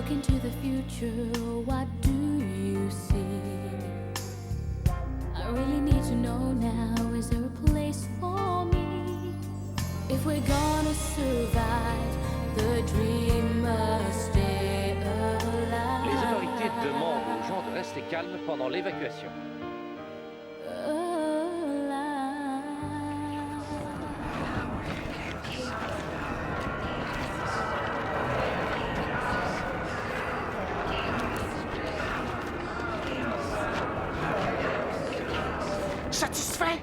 look into the future, what do you see? I really need to know now, is there a place for me? If we're gonna survive, the dream must stay alive. Les autorités demandent aux gens de rester calmes pendant l'évacuation. Satisfait?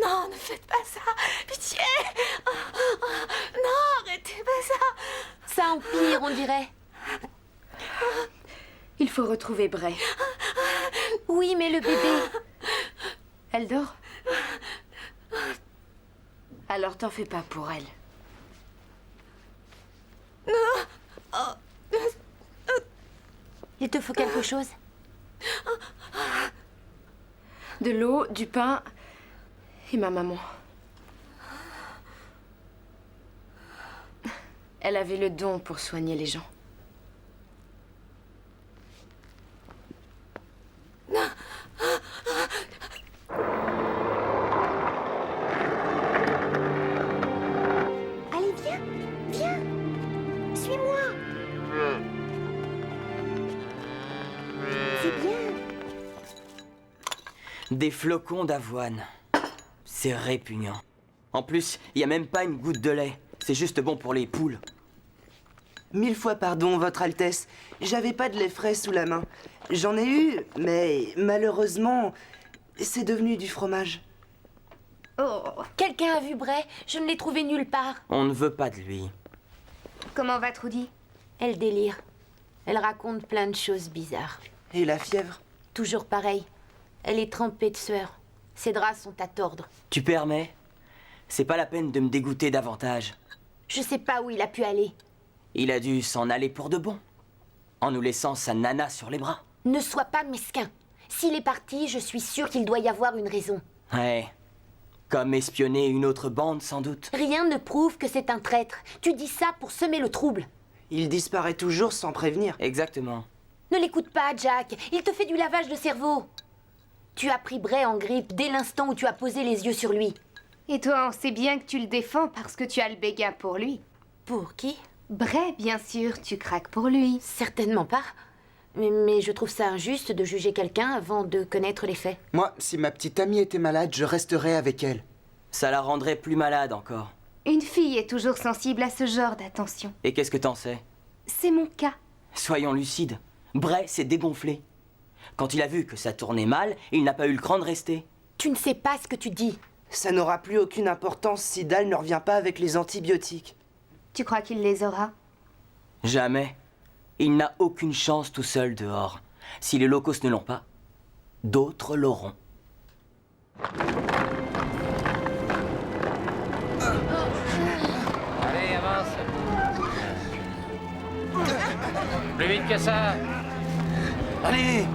Non, ne faites pas ça. Pitié. Non, arrêtez pas ça. Ça empire, on dirait. Il faut retrouver Bray. Oui, mais le bébé... Elle dort? Alors t'en fais pas pour elle. Il te faut quelque chose? De l'eau, du pain et ma maman. Elle avait le don pour soigner les gens. Allez, viens, viens. Suis-moi. C'est bien. Des flocons d'avoine. C'est répugnant. En plus, il n'y a même pas une goutte de lait. C'est juste bon pour les poules. 1000 fois pardon, Votre Altesse. J'avais pas de lait frais sous la main. J'en ai eu, mais malheureusement, c'est devenu du fromage. Oh, quelqu'un a vu Bray? Je ne l'ai trouvé nulle part. On ne veut pas de lui. Comment va Trudy? Elle délire. Elle raconte plein de choses bizarres. Et la fièvre? Toujours pareil. Elle est trempée de sueur. Ses draps sont à tordre. Tu permets? C'est pas la peine de me dégoûter davantage. Je sais pas où il a pu aller. Il a dû s'en aller pour de bon, en nous laissant sa nana sur les bras. Ne sois pas mesquin. S'il est parti, je suis sûre qu'il doit y avoir une raison. Ouais. Comme espionner une autre bande, sans doute. Rien ne prouve que c'est un traître. Tu dis ça pour semer le trouble. Il disparaît toujours sans prévenir. Exactement. Ne l'écoute pas, Jack. Il te fait du lavage de cerveau. Tu as pris Bray en grippe dès l'instant où tu as posé les yeux sur lui. Et toi, on sait bien que tu le défends parce que tu as le béguin pour lui. Pour qui? Bray, bien sûr, tu craques pour lui. Certainement pas. Mais je trouve ça injuste de juger quelqu'un avant de connaître les faits. Moi, si ma petite amie était malade, je resterais avec elle. Ça la rendrait plus malade encore. Une fille est toujours sensible à ce genre d'attention. Et qu'est-ce que t'en sais? C'est mon cas. Soyons lucides. Bray s'est dégonflé. Quand il a vu que ça tournait mal, il n'a pas eu le cran de rester. Tu ne sais pas ce que tu dis. Ça n'aura plus aucune importance si Dal ne revient pas avec les antibiotiques. Tu crois qu'il les aura? Jamais. Il n'a aucune chance tout seul dehors. Si les locaux ne l'ont pas, d'autres l'auront. Allez, avance. Plus vite que ça. Allez!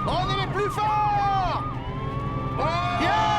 On est les plus forts! Yeah!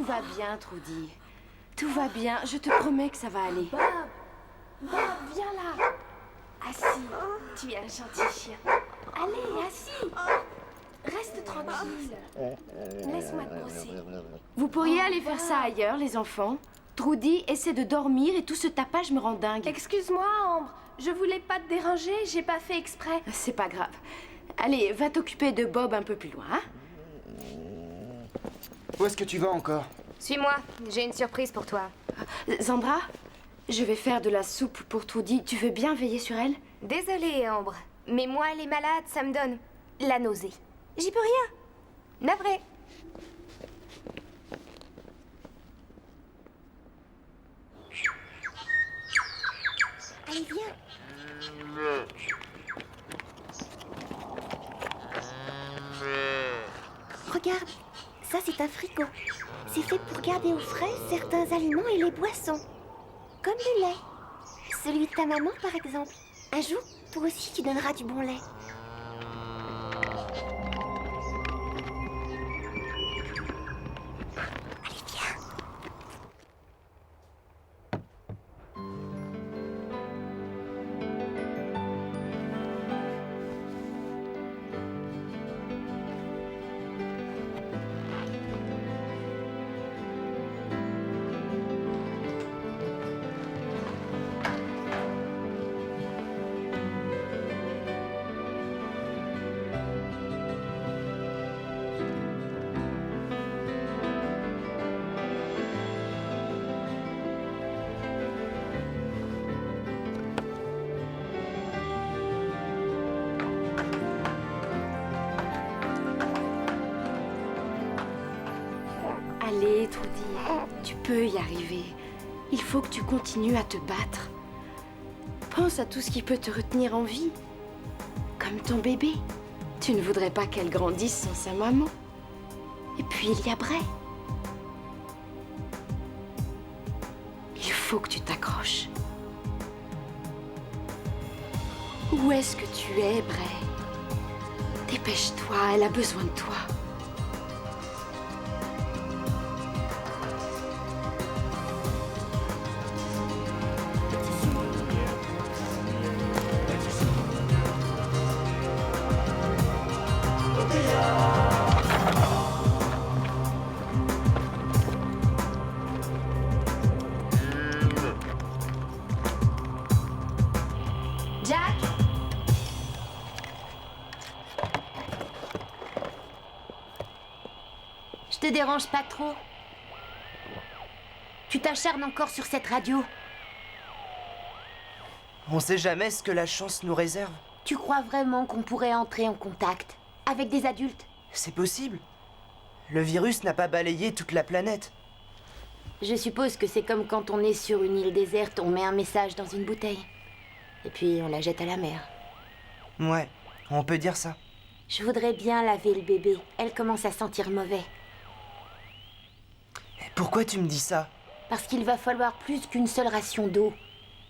va bien, Trudy. Tout va bien. Je te promets que ça va aller. Bob, viens là. Assis. Tu es un gentil chien. Allez, assis. Reste tranquille. Laisse-moi te brosser. Vous pourriez aller faire ça ailleurs, les enfants? Trudy essaie de dormir et tout ce tapage me rend dingue. Excuse-moi, Ambre. Je voulais pas te déranger. J'ai pas fait exprès. C'est pas grave. Allez, va t'occuper de Bob un peu plus loin, hein? Où est-ce que tu vas encore? Suis-moi, j'ai une surprise pour toi. Zandra, je vais faire de la soupe pour Trudy. Tu veux bien veiller sur elle? Désolée, Ambre, mais moi, les malades, ça me donne la nausée. J'y peux rien. Navré. Allez, viens. Regarde, ça c'est un frigo. C'est fait pour garder au frais certains aliments et les boissons. Comme le lait. Celui de ta maman, par exemple. Un jour, toi aussi, tu donneras du bon lait. Allez, viens. Allez, Trudy, tu peux y arriver. Il faut que tu continues à te battre. Pense à tout ce qui peut te retenir en vie. Comme ton bébé. Tu ne voudrais pas qu'elle grandisse sans sa maman. Et puis il y a Bray. Il faut que tu t'accroches. Où est-ce que tu es, Bray? Dépêche-toi, elle a besoin de toi. Jack? Je te dérange pas trop? Tu t'acharnes encore sur cette radio? On sait jamais ce que la chance nous réserve. Tu crois vraiment qu'on pourrait entrer en contact avec des adultes? C'est possible. Le virus n'a pas balayé toute la planète. Je suppose que c'est comme quand on est sur une île déserte, on met un message dans une bouteille. Et puis on la jette à la mer. Ouais, on peut dire ça. Je voudrais bien laver le bébé. Elle commence à sentir mauvais. Pourquoi tu me dis ça? Parce qu'il va falloir plus qu'une seule ration d'eau.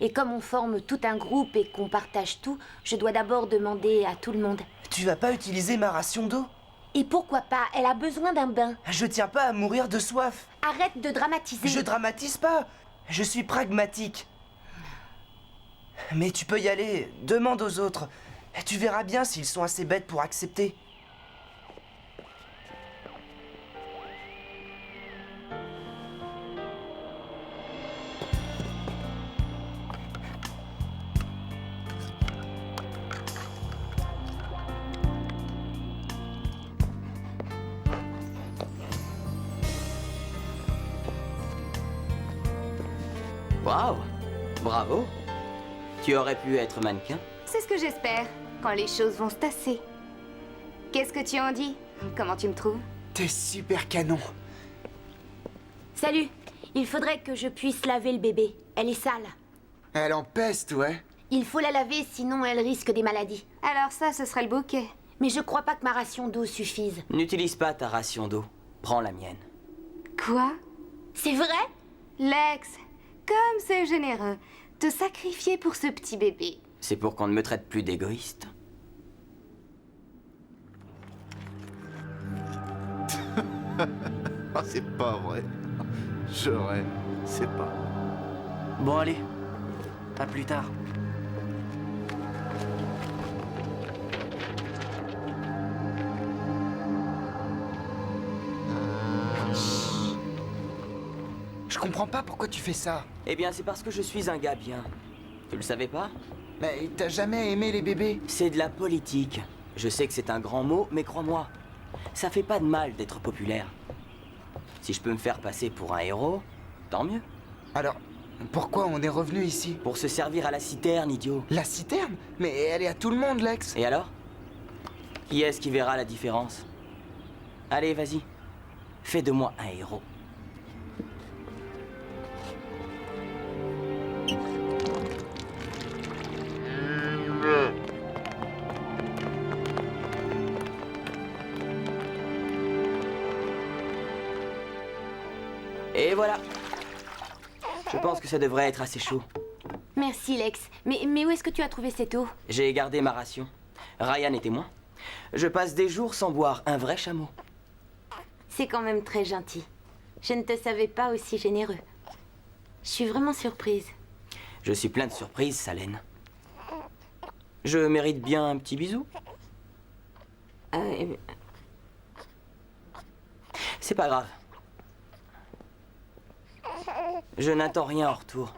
Et comme on forme tout un groupe et qu'on partage tout, je dois d'abord demander à tout le monde. Tu vas pas utiliser ma ration d'eau? Et pourquoi pas? Elle a besoin d'un bain. Je tiens pas à mourir de soif. Arrête de dramatiser. Je dramatise pas. Je suis pragmatique. Mais tu peux y aller. Demande aux autres. Tu verras bien s'ils sont assez bêtes pour accepter. Waouh! Bravo! Tu aurais pu être mannequin? C'est ce que j'espère, quand les choses vont se tasser. Qu'est-ce que tu en dis? Comment tu me trouves? T'es super canon. Salut. Il faudrait que je puisse laver le bébé. Elle est sale. Elle en peste, ouais. Il faut la laver, sinon elle risque des maladies. Alors ça, ce serait le bouquet. Mais je crois pas que ma ration d'eau suffise. N'utilise pas ta ration d'eau. Prends la mienne. Quoi? C'est vrai? Lex, comme c'est généreux. Te sacrifier pour ce petit bébé. C'est pour qu'on ne me traite plus d'égoïste. Ah, c'est pas vrai. J'aurais. C'est pas. Bon, allez. À plus tard. Je comprends pas pourquoi tu fais ça. Eh bien, c'est parce que je suis un gars bien. Tu le savais pas? Mais t'as jamais aimé les bébés? C'est de la politique. Je sais que c'est un grand mot, mais crois-moi, ça fait pas de mal d'être populaire. Si je peux me faire passer pour un héros, tant mieux. Alors, pourquoi on est revenu ici? Pour se servir à la citerne, idiot. La citerne? Mais elle est à tout le monde, Lex. Et alors? Qui est-ce qui verra la différence? Allez, vas-y. Fais de moi un héros. Et voilà. Je pense que ça devrait être assez chaud. Merci, Lex. Mais où est-ce que tu as trouvé cette eau? J'ai gardé ma ration. Ryan est témoin. Je passe des jours sans boire un vrai chameau. C'est quand même très gentil. Je ne te savais pas aussi généreux. Je suis vraiment surprise. Je suis plein de surprises, Salène. Je mérite bien un petit bisou. C'est pas grave. Je n'attends rien en retour.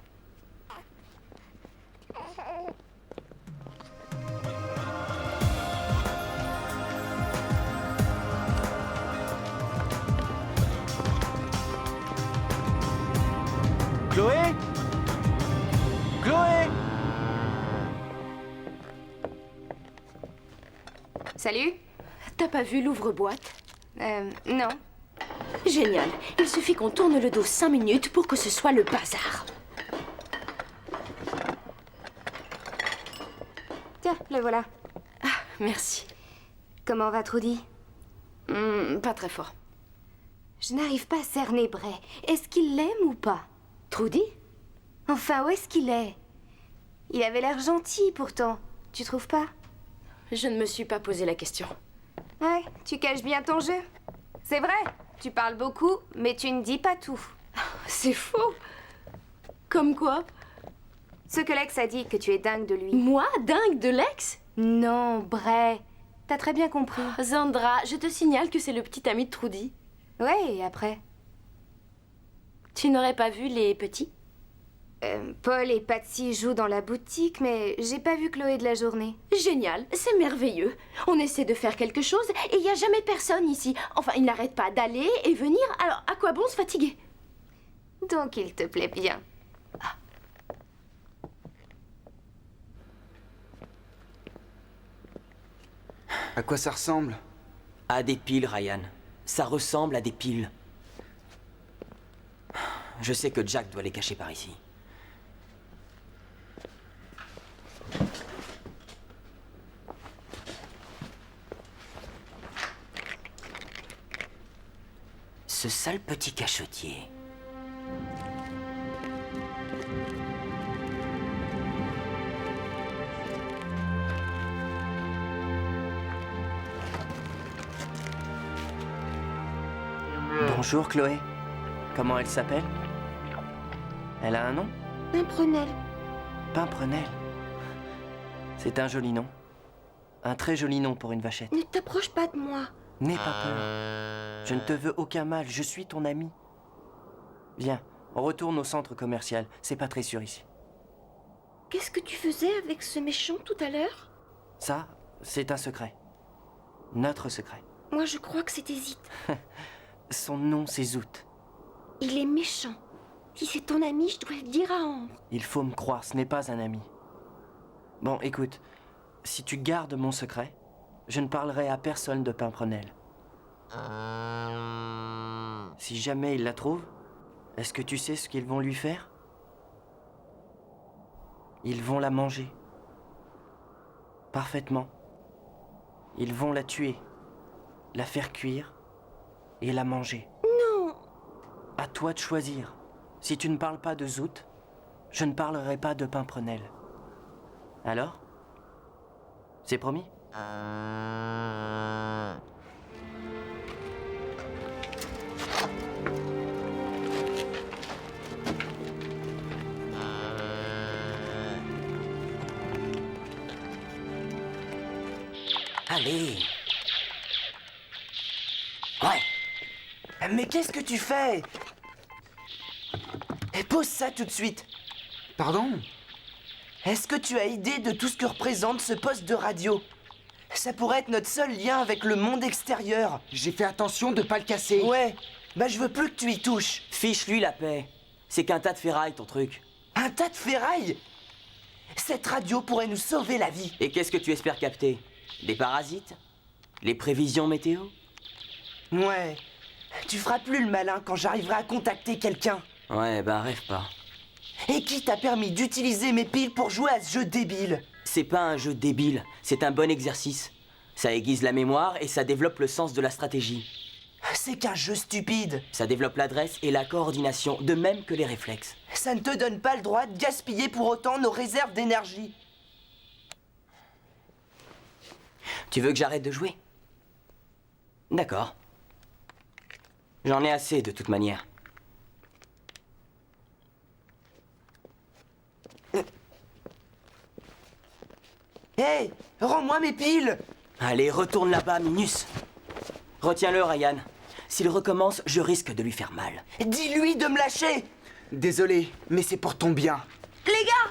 Chloé? Chloé? Salut. T'as pas vu l'ouvre-boîte? Non. Génial. Il suffit qu'on tourne le dos 5 minutes pour que ce soit le bazar. Tiens, le voilà. Ah, merci. Comment va Trudy? Pas très fort. Je n'arrive pas à cerner Bray. Est-ce qu'il l'aime ou pas? Trudy? Enfin, où est-ce qu'il est? Il avait l'air gentil pourtant. Tu trouves pas? Je ne me suis pas posé la question. Ouais, tu caches bien ton jeu. C'est vrai, tu parles beaucoup, mais tu ne dis pas tout. C'est faux. Comme quoi? Ce que Lex a dit, que tu es dingue de lui. Moi, dingue de Lex? Non, Bray. T'as très bien compris. Zandra, je te signale que c'est le petit ami de Trudy. Ouais, et après? Tu n'aurais pas vu les petits? Paul et Patsy jouent dans la boutique, mais j'ai pas vu Chloé de la journée. Génial, c'est merveilleux. On essaie de faire quelque chose et il n'y a jamais personne ici. Enfin, il n'arrête pas d'aller et venir, alors à quoi bon se fatiguer? Donc il te plaît bien. À quoi ça ressemble? À des piles, Ryan. Ça ressemble à des piles. Je sais que Jack doit les cacher par ici. Ce sale petit cachotier. Bonjour Chloé. Comment elle s'appelle? Elle a un nom? Pimprenelle. Pimprenelle. C'est un joli nom. Un très joli nom pour une vachette. Ne t'approche pas de moi. N'aie pas peur. Je ne te veux aucun mal, je suis ton ami. Viens, on retourne au centre commercial. C'est pas très sûr ici. Qu'est-ce que tu faisais avec ce méchant tout à l'heure? Ça, c'est un secret. Notre secret. Moi, je crois que c'était Zit. Son nom, c'est Zoot. Il est méchant. Si c'est ton ami, je dois le dire à Ambre. Il faut me croire, ce n'est pas un ami. Bon, écoute, si tu gardes mon secret, je ne parlerai à personne de Pimprenelle. Si jamais ils la trouvent, est-ce que tu sais ce qu'ils vont lui faire? Ils vont la manger. Parfaitement. Ils vont la tuer, la faire cuire et la manger. Non! À toi de choisir. Si tu ne parles pas de Zoot, je ne parlerai pas de Pimprenelle. Alors? C'est promis? Allez. Ouais. Mais qu'est-ce que tu fais? Pose ça tout de suite. Pardon? Est-ce que tu as idée de tout ce que représente ce poste de radio? Ça pourrait être notre seul lien avec le monde extérieur. J'ai fait attention de pas le casser. Ouais, bah je veux plus que tu y touches. Fiche-lui la paix. C'est qu'un tas de ferraille, ton truc. Un tas de ferraille? Cette radio pourrait nous sauver la vie. Et qu'est-ce que tu espères capter? Des parasites? Les prévisions météo? Ouais, tu feras plus le malin quand j'arriverai à contacter quelqu'un. Ouais, bah rêve pas. Et qui t'a permis d'utiliser mes piles pour jouer à ce jeu débile? C'est pas un jeu débile, c'est un bon exercice. Ça aiguise la mémoire et ça développe le sens de la stratégie. C'est qu'un jeu stupide. Ça développe l'adresse et la coordination, de même que les réflexes. Ça ne te donne pas le droit de gaspiller pour autant nos réserves d'énergie. Tu veux que j'arrête de jouer? D'accord. J'en ai assez de toute manière. Hé, rends-moi mes piles! Allez, retourne là-bas, Minus. Retiens-le, Ryan. S'il recommence, je risque de lui faire mal. Dis-lui de me lâcher! Désolé, mais c'est pour ton bien. Les gars,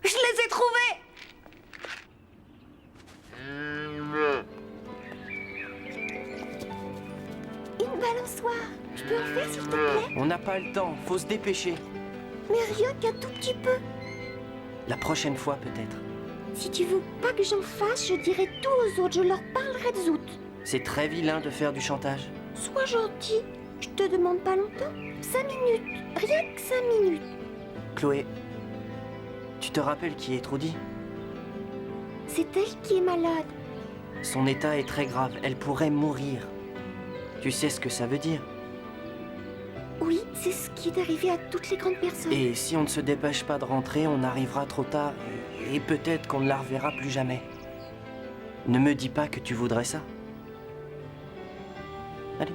je les ai trouvés. Une balançoire. Je peux en faire, s'il te plaît? On n'a pas le temps, faut se dépêcher. Mais rien qu'un tout petit peu. La prochaine fois, peut-être. Si tu veux pas que j'en fasse, je dirai tout aux autres. Je leur parlerai de Zoot. C'est très vilain de faire du chantage. Sois gentil. Je te demande pas longtemps. 5 minutes. Rien que 5 minutes. Chloé, tu te rappelles qui est Trudy? C'est elle qui est malade. Son état est très grave, elle pourrait mourir. Tu sais ce que ça veut dire? Oui, c'est ce qui est arrivé à toutes les grandes personnes. Et si on ne se dépêche pas de rentrer, on arrivera trop tard et peut-être qu'on ne la reverra plus jamais. Ne me dis pas que tu voudrais ça. Allez.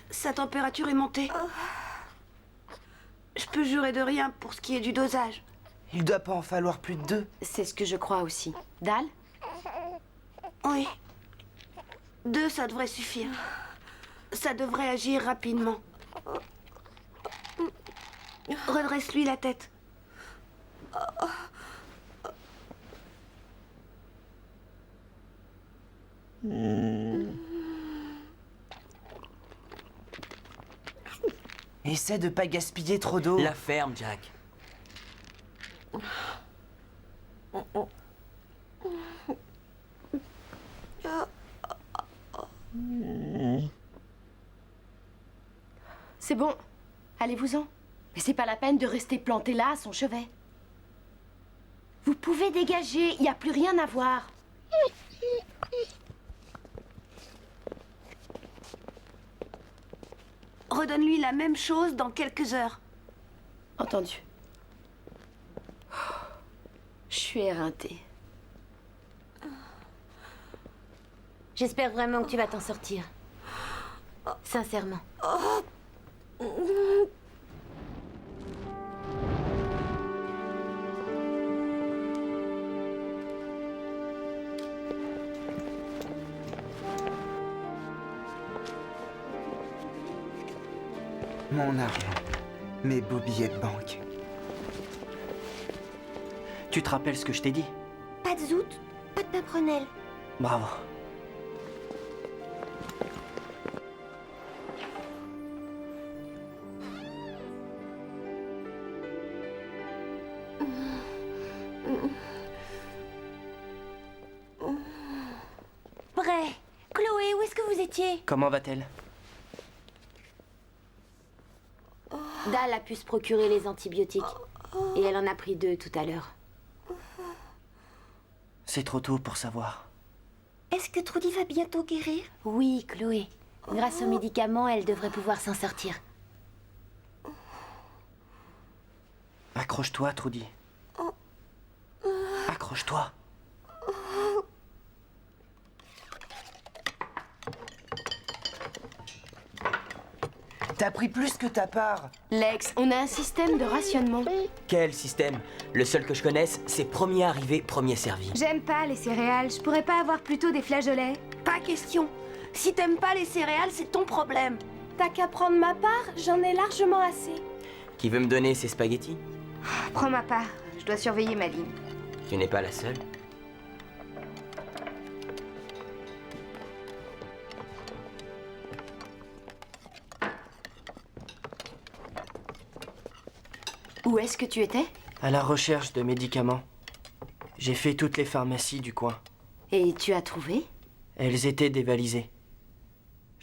Sa température est montée. Je peux jurer de rien pour ce qui est du dosage. Il doit pas en falloir plus de 2. C'est ce que je crois aussi. Dal? Oui. 2, ça devrait suffire. Ça devrait agir rapidement. Redresse-lui la tête. Essaie de pas gaspiller trop d'eau. La ferme, Jack. C'est bon. Allez-vous-en. Mais c'est pas la peine de rester planté là à son chevet. Vous pouvez dégager, il n'y a plus rien à voir. Redonne-lui la même chose dans quelques heures. Entendu. Je suis éreintée. J'espère vraiment que tu vas t'en sortir. Sincèrement. Mon argent. Mes beaux billets de banque. Tu te rappelles ce que je t'ai dit? Pas de Zoot, pas de pimprenelle. Bravo. Prêt. Chloé, où est-ce que vous étiez? Comment va-t-elle? Dal a pu se procurer les antibiotiques. Et elle en a pris 2 tout à l'heure. C'est trop tôt pour savoir. Est-ce que Trudy va bientôt guérir? Oui, Chloé. Grâce aux médicaments, elle devrait pouvoir s'en sortir. Accroche-toi, Trudy. Accroche-toi. T'as pris plus que ta part. Lex, on a un système de rationnement. Quel système? Le seul que je connaisse, c'est premier arrivé, premier servi. J'aime pas les céréales, je pourrais pas avoir plutôt des flageolets. Pas question. Si t'aimes pas les céréales, c'est ton problème. T'as qu'à prendre ma part, j'en ai largement assez. Qui veut me donner ses spaghettis? Prends ma part, je dois surveiller ma ligne. Tu n'es pas la seule. Où est-ce que tu étais? À la recherche de médicaments. J'ai fait toutes les pharmacies du coin. Et tu as trouvé? Elles étaient dévalisées.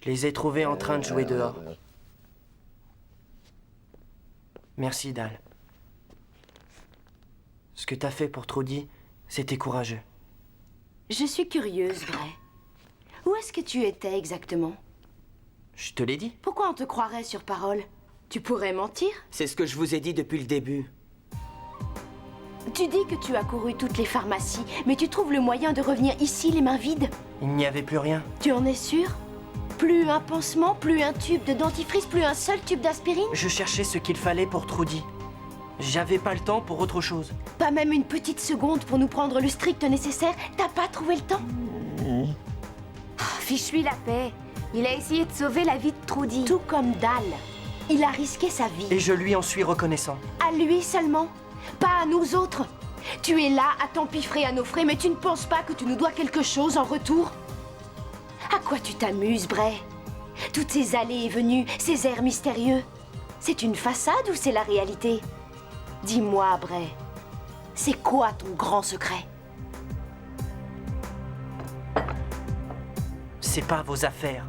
Je les ai trouvées en train de jouer dehors. Merci, Dal. Ce que t'as fait pour Trudy, c'était courageux. Je suis curieuse, Bray. Où est-ce que tu étais exactement? Je te l'ai dit. Pourquoi on te croirait sur parole? Tu pourrais mentir? C'est ce que je vous ai dit depuis le début. Tu dis que tu as couru toutes les pharmacies, mais tu trouves le moyen de revenir ici les mains vides? Il n'y avait plus rien. Tu en es sûr? Plus un pansement, plus un tube de dentifrice, plus un seul tube d'aspirine? Je cherchais ce qu'il fallait pour Trudy. J'avais pas le temps pour autre chose. Pas même une petite seconde pour nous prendre le strict nécessaire? T'as pas trouvé le temps? Fiche-lui la paix. Il a essayé de sauver la vie de Trudy. Tout comme Dal. Il a risqué sa vie. Et je lui en suis reconnaissant. À lui seulement, pas à nous autres. Tu es là à t'empiffrer à nos frais, mais tu ne penses pas que tu nous dois quelque chose en retour? À quoi tu t'amuses, Bray? Toutes ces allées et venues, ces airs mystérieux, c'est une façade ou c'est la réalité? Dis-moi, Bray, c'est quoi ton grand secret? C'est pas vos affaires.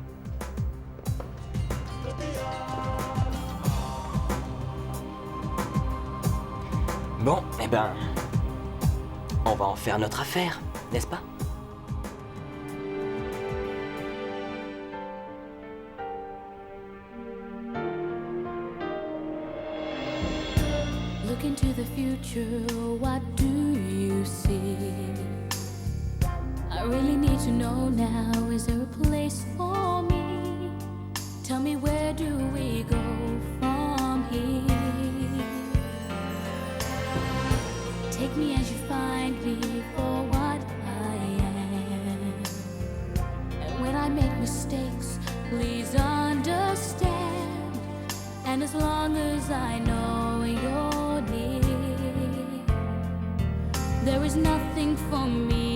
Bon, eh ben... on va en faire notre affaire, n'est-ce pas? Look into the future, what do you see? I really need to know now, is there a place for me? Tell me, where do we go from here? Take me as you find me for what I am. And when I make mistakes, please understand. And as long as I know you're near, there is nothing for me